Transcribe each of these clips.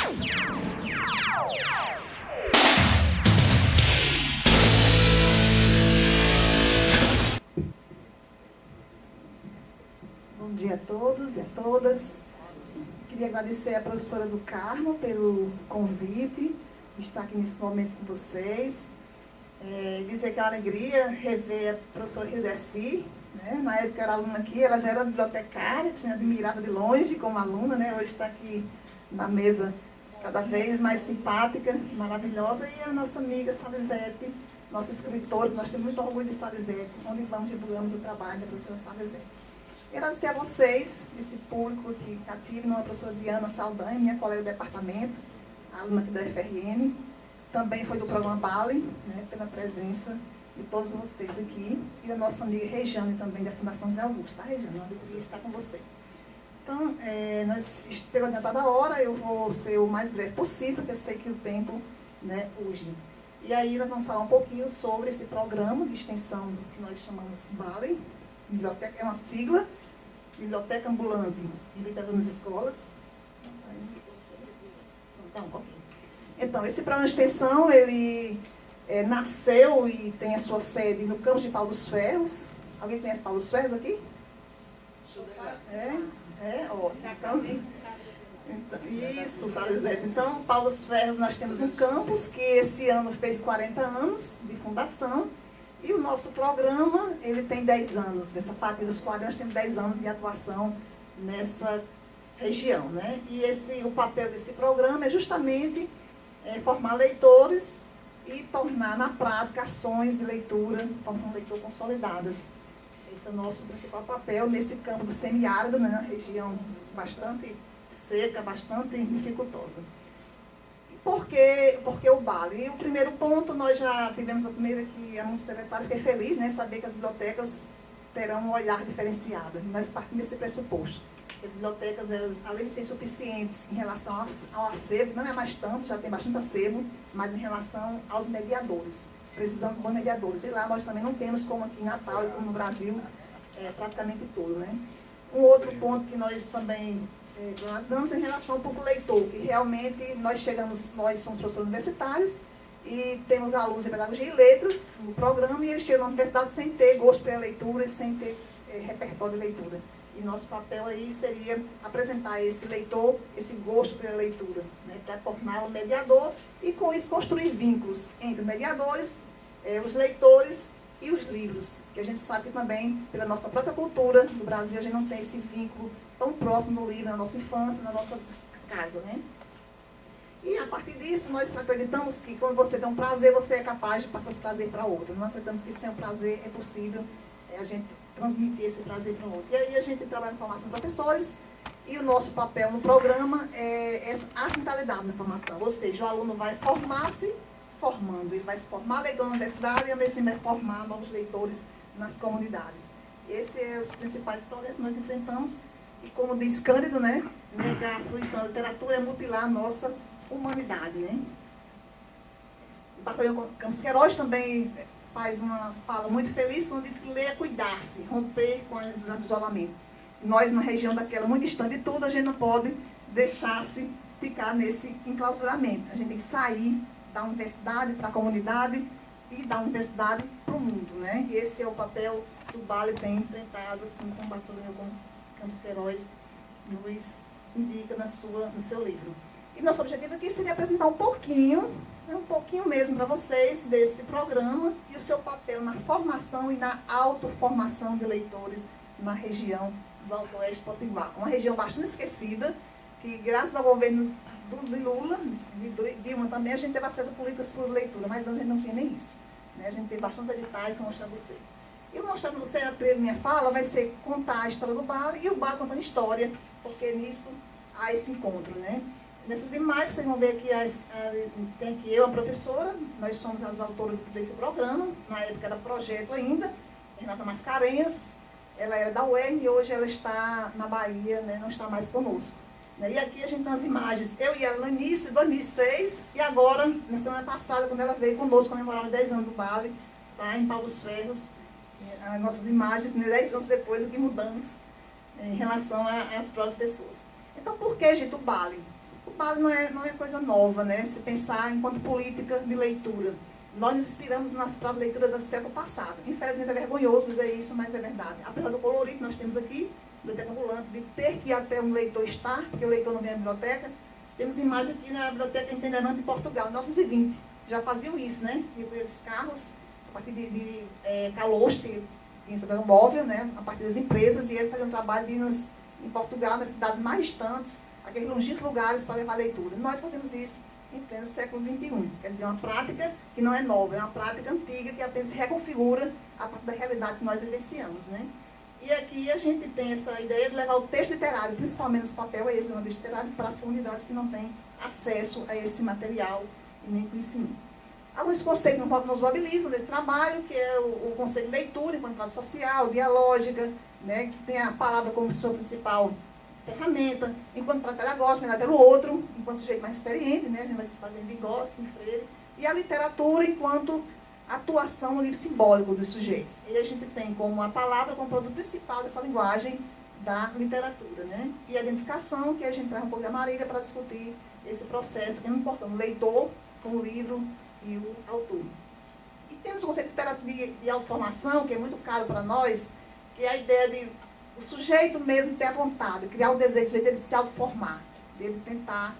Bom dia a todos e a todas. Queria agradecer à professora do Carmo pelo convite de estar aqui nesse momento com vocês. Dizer que é uma alegria rever a professora Hildeci, né? Na época eu era aluna aqui, ela já era bibliotecária, que admirava de longe como aluna, né? Hoje está aqui na mesa cada vez mais simpática, maravilhosa, e a nossa amiga Salizete, nossa escritora, nós temos muito orgulho de Salizete, onde vamos divulgamos o trabalho da professora Salizete. Agradecer a vocês, esse público que cativo, a professora Diana Saldanha, minha colega do departamento, aluna aqui da UFRN, também foi do programa Bali, né, pela presença de todos vocês aqui, e da nossa amiga Regiane também, da Fundação Zé Augusto, tá, Regiane? Uma alegria estar com vocês. Então, nós pela adiantada a hora, eu vou ser o mais breve possível, porque eu sei que o tempo, né, urge. E aí nós vamos falar um pouquinho sobre esse programa de extensão que nós chamamos Bali, biblioteca, é uma sigla, Biblioteca Ambulante de Literatura nas Escolas. Então, esse programa de extensão, ele nasceu e tem a sua sede no campus de Paulo dos Ferros. Alguém conhece Paulo dos Ferros aqui? Isso, Salizete. Então, Paulo dos Ferros, nós temos um campus que esse ano fez 40 anos de fundação. E o nosso programa, ele tem 10 anos. Nessa parte dos 40, nós temos 10 anos de atuação nessa região, né? E o papel desse programa é justamente formar leitores e tornar na prática ações de leitura, formação de leitura consolidadas. Esse é o nosso principal papel nesse campo do semiárido, né? Uma região bastante seca, bastante dificultosa. Por que o Bali? E o primeiro ponto, nós já tivemos a primeira que a nossa secretária fiquei feliz, né, saber que as bibliotecas terão um olhar diferenciado. Nós partimos desse pressuposto. As bibliotecas, elas, além de serem suficientes em relação ao acervo, não é mais tanto, já tem bastante acervo, mas em relação aos mediadores. Precisamos de bons mediadores. E lá nós também não temos, como aqui em Natal e como no Brasil, praticamente tudo, né? Um outro ponto que nós também analisamos em relação ao público leitor, que realmente nós somos professores universitários e temos alunos de pedagogia e letras no programa, e eles chegam na universidade sem ter gosto pela leitura e sem ter repertório de leitura. E nosso papel aí seria apresentar esse leitor, esse gosto pela leitura, né, para torná-lo mediador e com isso construir vínculos entre os mediadores, os leitores e os livros, que a gente sabe que também, pela nossa própria cultura do Brasil, a gente não tem esse vínculo tão próximo do livro, na nossa infância, na nossa casa, né? E a partir disso, nós acreditamos que quando você tem um prazer, você é capaz de passar esse prazer para outro. Não acreditamos que sem um prazer é possível a gente transmitir esse prazer para outro. E aí a gente trabalha em formação de professores, e o nosso papel no programa é a centralidade na formação. Ou seja, o aluno vai formar-se formando. Ele vai se formar leitor na universidade e ao mesmo tempo vai formar novos leitores nas comunidades. Esses são os principais problemas que nós enfrentamos. E como diz Cândido, né, negar a fruição da literatura é mutilar a nossa humanidade, né? O Batalhão Campos Queiroz também faz uma fala muito feliz quando diz que ler é cuidar-se, romper com o isolamento. Nós, na região daquela muito distante de tudo, a gente não pode deixar-se ficar nesse enclausuramento. A gente tem que sair da universidade para a comunidade e da universidade para o mundo, né? E esse é o papel que o Bali tem enfrentado, assim, com o Batalhão Campos Queiroz nos indica no seu livro. E nosso objetivo aqui seria apresentar um pouquinho mesmo para vocês desse programa e o seu papel na formação e na autoformação de leitores na região do Alto Oeste Potiguar. Uma região bastante esquecida, que graças ao governo de Lula, de Dilma também, a gente teve acesso a políticas por leitura, mas antes a gente não tinha nem isso, né? A gente tem bastantes editais para mostrar a vocês. E eu mostrar para vocês, a trilha da minha fala vai ser contar a história do Bali e o Bali contando história, porque nisso há esse encontro, né? Nessas imagens, vocês vão ver que tem aqui eu, a professora, nós somos as autoras desse programa, na época era projeto ainda, Renata Mascarenhas, ela era da UERN e hoje ela está na Bahia, né, não está mais conosco. E aqui a gente tem as imagens, eu e ela no início, em 2006, e agora, na semana passada, quando ela veio conosco comemorar os 10 anos do Bali, lá em Paulo dos Ferros, as nossas imagens, 10 anos depois, o que mudamos em relação às próprias pessoas. Então, por que, gente, o Bali? O BALI não é coisa nova, né? Se pensar enquanto política de leitura. Nós nos inspiramos nas leituras do século passado. Infelizmente é vergonhoso dizer isso, mas é verdade. Apesar do colorido que nós temos aqui, biblioteca ambulante, de ter que ir até um leitor estar, porque o leitor não vem à biblioteca, temos imagem aqui na Biblioteca Itinerante de Portugal, 1920. Já faziam isso, né? E com esses carros, a partir de Calouste, em São Móvel, né? A partir das empresas, e ele fazia um trabalho de ir em Portugal, nas cidades mais distantes, aqueles longínquos lugares para levar leitura. Nós fazemos isso em pleno século XXI. Quer dizer, uma prática que não é nova, é uma prática antiga que apenas se reconfigura a partir da realidade que nós vivenciamos, né? E aqui a gente tem essa ideia de levar o texto literário, principalmente o papel esse do texto literário, para as comunidades que não têm acesso a esse material e nem conhecimento. Alguns conceitos que nos mobilizam nesse trabalho, que é o conceito de leitura, enquanto prática social, dialógica, né, que tem a palavra como sua principal ferramenta, enquanto prática pedagógica, né, pelo outro, enquanto sujeito mais experiente, né, a gente vai se fazer em Vygotsky, em Freire, e a literatura enquanto atuação no livro simbólico dos sujeitos. E a gente tem como a palavra como produto principal dessa linguagem da literatura, né? E a identificação, que a gente traz um pouco da Marília para discutir esse processo que é muito importante, o leitor com o livro e o autor. E temos o conceito de autoformação, que é muito caro para nós, que é a ideia de o sujeito mesmo ter a vontade, criar o desejo de se autoformar, dele tentar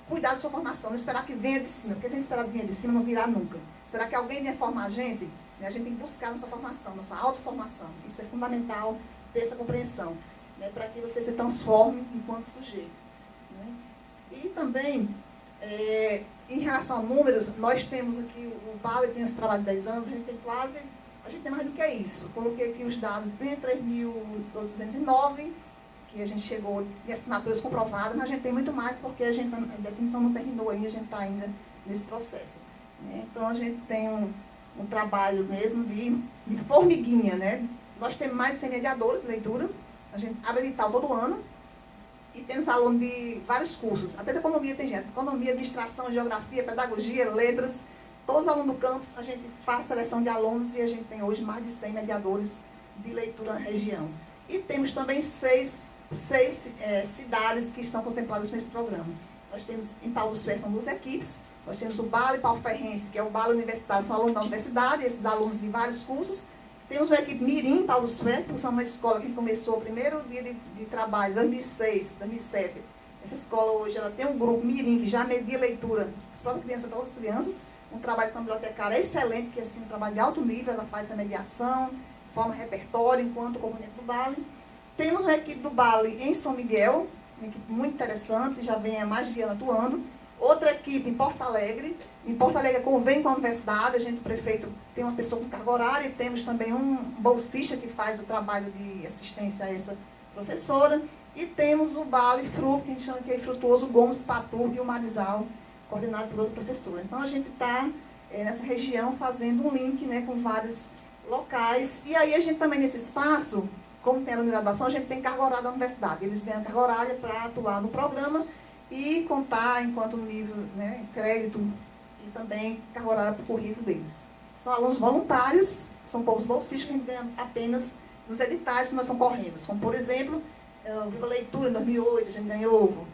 cuidar da sua formação, não esperar que venha de cima, porque a gente esperar que venha de cima não virá nunca. Esperar que alguém venha formar a gente, né, a gente tem que buscar nossa formação, nossa autoformação. Isso é fundamental, ter essa compreensão, né, para que você se transforme enquanto sujeito. Né? E também, em relação a números, nós temos aqui, o BALI tem esse trabalho de 10 anos, a gente tem mais do que isso. Coloquei aqui os dados de 3.209, que a gente chegou de assinaturas comprovadas, mas a gente tem muito mais, porque a definição não terminou ainda, a gente está ainda nesse processo. Né? Então, a gente tem um trabalho mesmo de formiguinha, né? Nós temos mais de 100 mediadores de leitura, a gente abre edital todo ano, e temos alunos de vários cursos, até de economia tem gente, economia, administração, geografia, pedagogia, letras, todos os alunos do campus, a gente faz seleção de alunos e a gente tem hoje mais de 100 mediadores de leitura na região. E temos também seis cidades que estão contempladas nesse programa. Nós temos em Paulo Freire, são 2 equipes, nós temos o BALI Paulo-Ferrense, que é o BALI universitário, são alunos da universidade, esses alunos de vários cursos. Temos uma equipe Mirim, Paulo Freire, que é uma escola que começou o primeiro dia de trabalho, 2006, 2007. Essa escola hoje ela tem um grupo Mirim, que já media leitura, as próprias crianças para outras crianças, um trabalho com a bibliotecária excelente, que é assim, um trabalho de alto nível, ela faz essa mediação, forma repertório, enquanto componente do BALI. Temos uma equipe do BALI em São Miguel, uma equipe muito interessante, já vem há mais de ano atuando. Outra equipe em Porto Alegre. Em Porto Alegre convém com a universidade, a gente, o prefeito, tem uma pessoa com carga horária e temos também um bolsista que faz o trabalho de assistência a essa professora. E temos o BALI FRU, que a gente chama que é Frutuoso Gomes, Patur e o Marizal, coordenado por outra professora. Então a gente está nessa região fazendo um link, né, com vários locais. E aí a gente também nesse espaço, como tem a graduação, a gente tem carga horária da universidade. Eles ganham carga horária para atuar no programa e contar enquanto nível, né, crédito e também carga horária para o currículo deles. São alunos voluntários, são poucos bolsistas que a gente ganha apenas nos editais que nós concorremos. Como, por exemplo, Viva Leitura em 2008, a gente ganhou,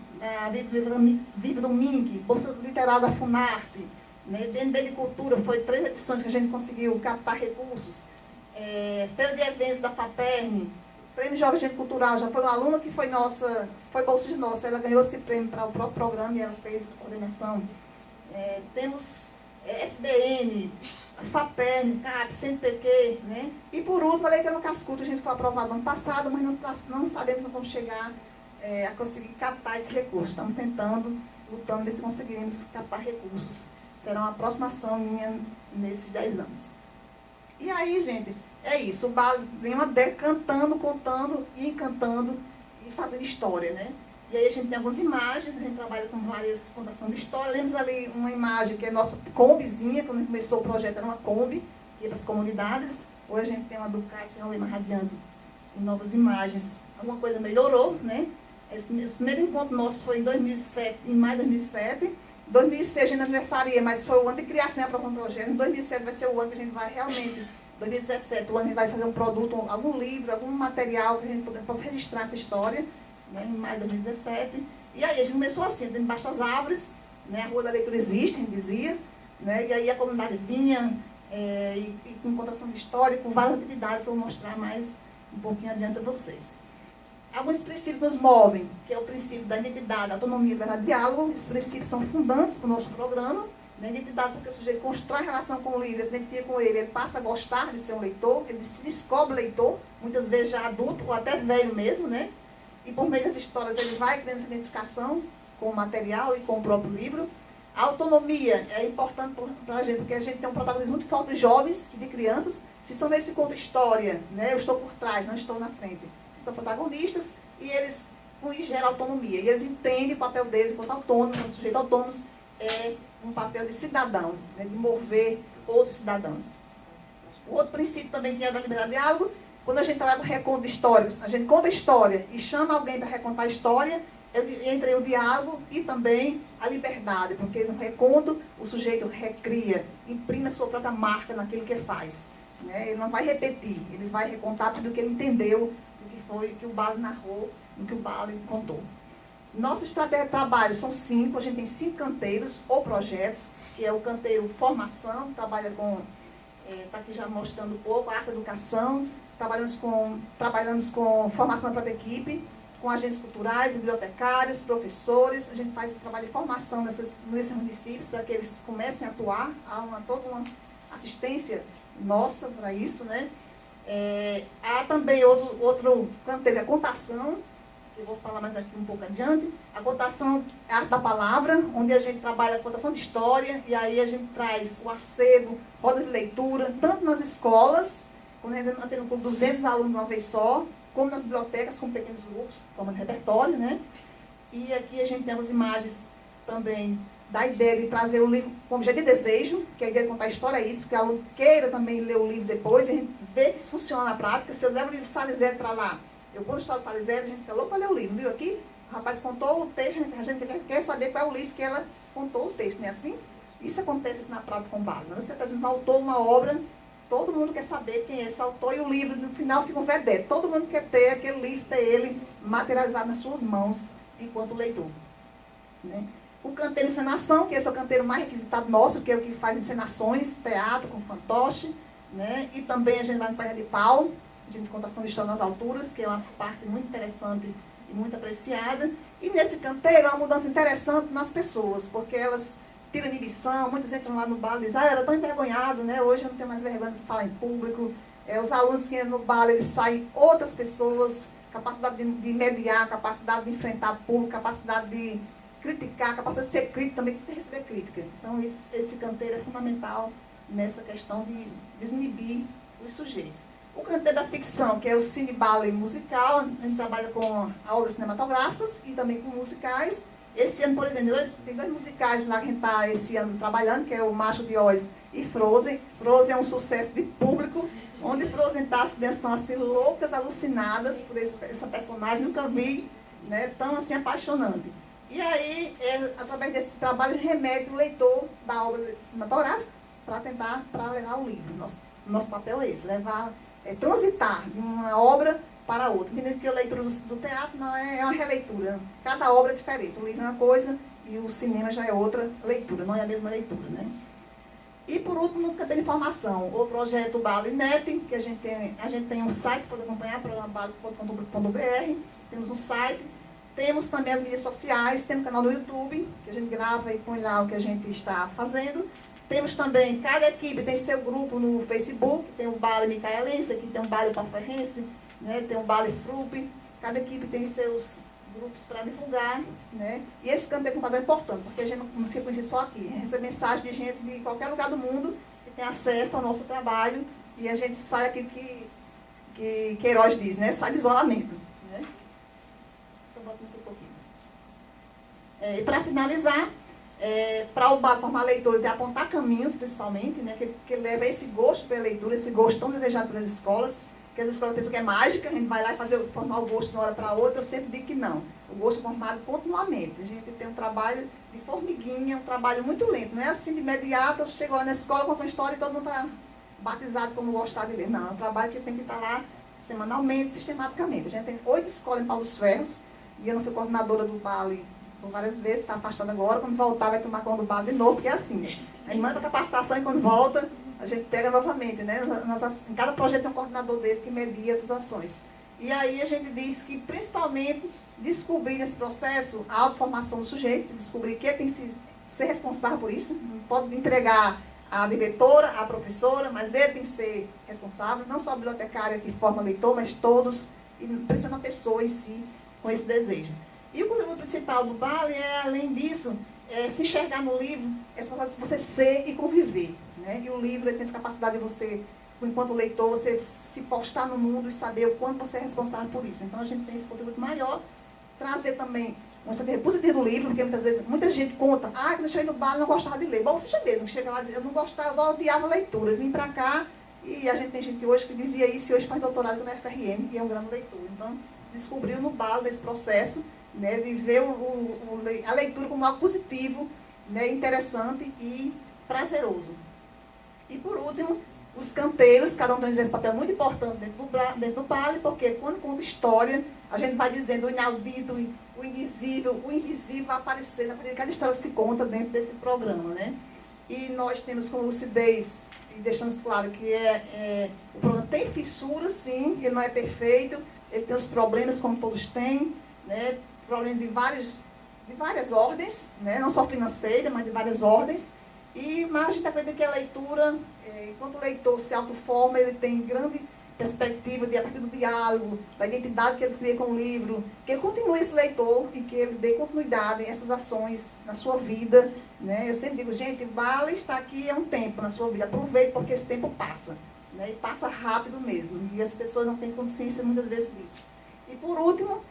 Viva do MINC, Bolsa Literária da Funarte, né, BNB de Cultura, foi 3 edições que a gente conseguiu captar recursos. Feira de Eventos da FAPERN, Prêmio Jovem Gente Cultural, já foi uma aluna que foi bolsista nossa, ela ganhou esse prêmio para o próprio programa e ela fez a coordenação. Temos FBN, FAPERN, CAP, CNPq, né? E por último, a Lei Pelo Cascudo, a gente foi aprovado no ano passado, mas não sabemos como chegar a conseguir captar esse recurso. Estamos tentando, lutando, ver se conseguiremos captar recursos. Será uma aproximação minha nesses 10 anos. E aí, gente, é isso. O BALI vem uma década cantando, contando e encantando e fazendo história, né? E aí a gente tem algumas imagens, a gente trabalha com várias contações de história. Temos ali uma imagem que é nossa Kombizinha, quando a gente começou o projeto era uma Kombi, que ia para as comunidades. Hoje a gente tem uma Ducati, uma Lima radiante em novas imagens. Alguma coisa melhorou, né? Esse primeiro encontro nosso foi em 2007, em maio de 2007. Em 2006 a gente aniversaria, mas foi o ano de criação e aprovação do projeto. Em 2007 vai ser o ano que a gente vai realmente, 2017, o ano que a gente vai fazer um produto, algum livro, algum material que a gente possa registrar essa história, né, em maio de 2017. E aí a gente começou assim, debaixo das árvores, né, a Rua da Leitura existe, a gente dizia, né, e aí a comunidade vinha, e com contação de história, com várias atividades que eu vou mostrar mais um pouquinho adiante a vocês. Alguns princípios nos movem, que é o princípio da identidade, da autonomia, liberdade e diálogo. Esses princípios são fundantes para o nosso programa. Da identidade, porque o sujeito constrói relação com o livro, se identifica com ele passa a gostar de ser um leitor, ele se descobre leitor, muitas vezes já adulto ou até velho mesmo, né? E por meio das histórias ele vai criando essa identificação com o material e com o próprio livro. A autonomia é importante para a gente, porque a gente tem um protagonismo muito forte de jovens e de crianças. Se são eles que contam história, né? Eu estou por trás, não estou na frente. São protagonistas e eles, com isso, geram autonomia. E eles entendem o papel deles enquanto autônomos, enquanto sujeitos autônomos, é um papel de cidadão, né? De mover outros cidadãos. O outro princípio também que é da liberdade de diálogo, quando a gente trabalha com reconto históricos, a gente conta a história e chama alguém para recontar a história, entre o diálogo e também a liberdade, porque no reconto o sujeito recria, imprime a sua própria marca naquilo que faz. Né? Ele não vai repetir, ele vai recontar tudo o que ele entendeu, do que foi, que o Bale narrou, do que o Bale contou. Nossa estratégia de trabalho são 5, a gente tem 5 canteiros ou projetos, que é o canteiro formação, trabalha com, está aqui já mostrando um pouco, a arte educação, trabalhamos com formação da própria equipe, com agentes culturais, bibliotecários, professores, a gente faz esse trabalho de formação nesses municípios para que eles comecem a atuar, há toda uma assistência nossa para isso, né? Há também outro canteiro, a contação, que eu vou falar mais aqui um pouco adiante. A contação é a arte da palavra, onde a gente trabalha a contação de história, e aí a gente traz o acervo, roda de leitura, tanto nas escolas, quando a gente tem com 200 alunos de uma vez só, como nas bibliotecas, com pequenos grupos, como no repertório, né? E aqui a gente tem as imagens também da ideia de trazer o livro como objeto de desejo, que a ideia de contar a história é isso, porque o aluno queira também ler o livro depois, e a gente vê que isso funciona na prática. Se eu levo o livro de Salizete para lá, eu conto a história de Salizete, a gente falou para ler o livro, viu aqui? O rapaz contou o texto, a gente quer saber qual é o livro que ela contou o texto, não é assim? Isso acontece na prática com o Bale. Você apresenta um autor, uma obra, todo mundo quer saber quem é esse autor, e o livro, no final, fica um vedete. Todo mundo quer ter aquele livro, ter ele materializado nas suas mãos, enquanto leitor. Né? O canteiro encenação, que esse é o canteiro mais requisitado nosso, que é o que faz encenações, teatro com fantoche, né? E também a gente vai no Perna de Pau, a gente contação de história nas alturas, que é uma parte muito interessante e muito apreciada. E nesse canteiro há uma mudança interessante nas pessoas, porque elas tiram inibição, muitos entram lá no Bale e dizem, eu era tão envergonhado, né? Hoje eu não tenho mais vergonha de falar em público. Os alunos que entram no Bale, eles saem outras pessoas, capacidade de mediar, capacidade de enfrentar público, capacidade de criticar, capacidade de ser crítico, também tem que receber crítica. Então esse canteiro é fundamental nessa questão de desinibir os sujeitos. O canteiro da ficção, que é o Cine Bale musical, a gente trabalha com obras cinematográficas e também com musicais. Esse ano, por exemplo, tem 2 musicais lá que a gente está esse ano trabalhando, que é o Macho de Oz e Frozen. Frozen é um sucesso de público, onde Frozen está, as crianças são assim, loucas, alucinadas por essa personagem, nunca vi, né, tão assim apaixonante. E aí, através desse trabalho, remete o leitor da obra cinematográfica para levar o livro. Nosso papel é esse, transitar de uma obra para outra. Entendendo que a leitura do teatro não é uma releitura. Cada obra é diferente. O livro é uma coisa e o cinema já é outra leitura, não é a mesma leitura, né? E por último, no canteiro de informação, o projeto BaleNet, que a gente tem um site, você pode acompanhar, programa.bale.com.br, temos um site, temos também as mídias sociais, temos um canal no YouTube, que a gente grava e põe lá o que a gente está fazendo. Temos também, cada equipe tem seu grupo no Facebook, tem o Bale Micaelense, aqui tem o Bale Palferrense, né, tem o Bale Frup, cada equipe tem seus grupos para divulgar, né? E esse canteiro com papel é importante, porque a gente não fica com isso só aqui, a gente recebe mensagem de gente de qualquer lugar do mundo que tem acesso ao nosso trabalho e a gente sai aquilo que Queiroz diz, né? Sai de isolamento. Né? Só botar aqui um pouquinho. E para finalizar, para o Bale formar leitores e apontar caminhos, principalmente, né? Que leva esse gosto pela leitura, esse gosto tão desejado pelas escolas, que as escolas pensam que é mágica, a gente vai lá e formar o gosto de uma hora para outra. Eu sempre digo que não. O gosto é formado continuamente. A gente tem um trabalho de formiguinha, um trabalho muito lento. Não é assim de imediato, eu chego lá na escola, conto uma história e todo mundo está batizado como gostar de ler. Não, é um trabalho que tem que estar lá semanalmente, sistematicamente. A gente tem 8 escolas em Paulo dos Ferros, e eu não fui coordenadora do Bale por várias vezes, está afastando agora, quando voltar vai tomar conta do BAL de novo, porque é assim, a gente manda para capacitação e quando volta, a gente pega novamente, né? Em cada projeto tem um coordenador desse que media essas ações. E aí a gente diz que, principalmente, descobrir nesse processo a autoformação do sujeito, descobrir que ele tem que ser responsável por isso, não pode entregar a diretora, a professora, mas ele tem que ser responsável, não só a bibliotecária que forma leitor, mas todos, e principalmente a pessoa em si, com esse desejo. E o conteúdo principal do BAL é, além disso, se enxergar no livro, é só você ser e conviver. Né? E o livro ele tem essa capacidade de você, enquanto leitor, você se postar no mundo e saber o quanto você é responsável por isso. Então a gente tem esse conteúdo maior, trazer também uma estratégia positiva do livro, porque muitas vezes, muita gente conta, quando eu cheguei no BAL eu não gostava de ler. Bom, você mesmo, chega lá e diz, eu não gostava, eu odiava a leitura. Eu vim para cá e a gente tem gente hoje que dizia isso e hoje faz doutorado na FRN, e é um grande leitor. Então, descobriu no BAL desse processo, né, de ver a leitura como algo positivo, né, interessante e prazeroso. E por último, os canteiros, cada um tem esse papel muito importante dentro do BAL, porque quando conta história, a gente vai dizendo o inaudito, o invisível vai aparecer na medida que cada história se conta dentro desse programa. Né? E nós temos com lucidez, e deixamos claro que o programa tem fissuras, sim, ele não é perfeito, ele tem os problemas como todos têm, né? Problemas de várias ordens, né? Não só financeira, mas de várias ordens. Mas a gente acredita que a leitura, enquanto o leitor se autoforma, ele tem grande perspectiva de, a partir do diálogo, da identidade que ele cria com o livro, que ele continue esse leitor e que ele dê continuidade a essas ações na sua vida. Né? Eu sempre digo, gente, vale estar aqui um tempo na sua vida, aproveite porque esse tempo passa. Né? E passa rápido mesmo, e as pessoas não têm consciência muitas vezes disso. E por último,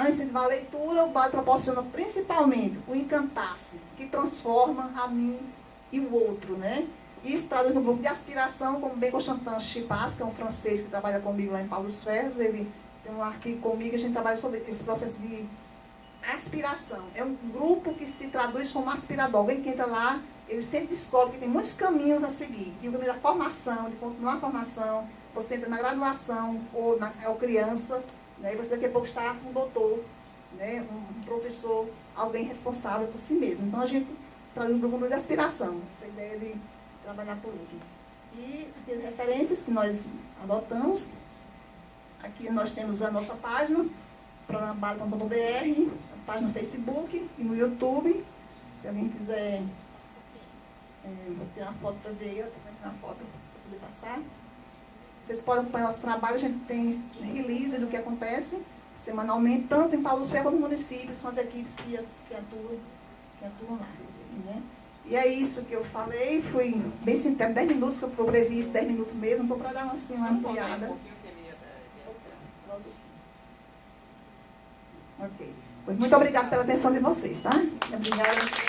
ao incentivar a leitura, o BAL proporciona principalmente o encantar-se, que transforma a mim e o outro, né? Isso traduz no grupo de aspiração, como bem Constantin Chipas, que é um francês que trabalha comigo lá em Paulo dos Ferros, ele tem um arquivo comigo, a gente trabalha sobre esse processo de aspiração. É um grupo que se traduz como aspirador. Alguém que entra lá, ele sempre descobre que tem muitos caminhos a seguir. E o caminho da formação, de continuar a formação, você entra na graduação ou criança, né, e você daqui a pouco está um doutor, né, um professor, alguém responsável por si mesmo. Então a gente traduz no grupo de aspiração, essa ideia de trabalhar por último. E aqui as referências que nós adotamos. Aqui nós temos a nossa página, programa.br, a página no Facebook e no YouTube. Se alguém quiser tirar uma foto para ver, eu também tirar uma foto para poder passar. Vocês podem acompanhar nosso trabalho, a gente tem release do que acontece semanalmente, tanto em Paulo dos Ferros quanto no municípios, com as equipes que atuam lá. Né? E é isso que eu falei, fui bem sintético, 10 minutos, que eu previ 10 minutos mesmo, só para dar uma ampliada. Ok. Muito obrigada pela atenção de vocês, tá? Obrigada.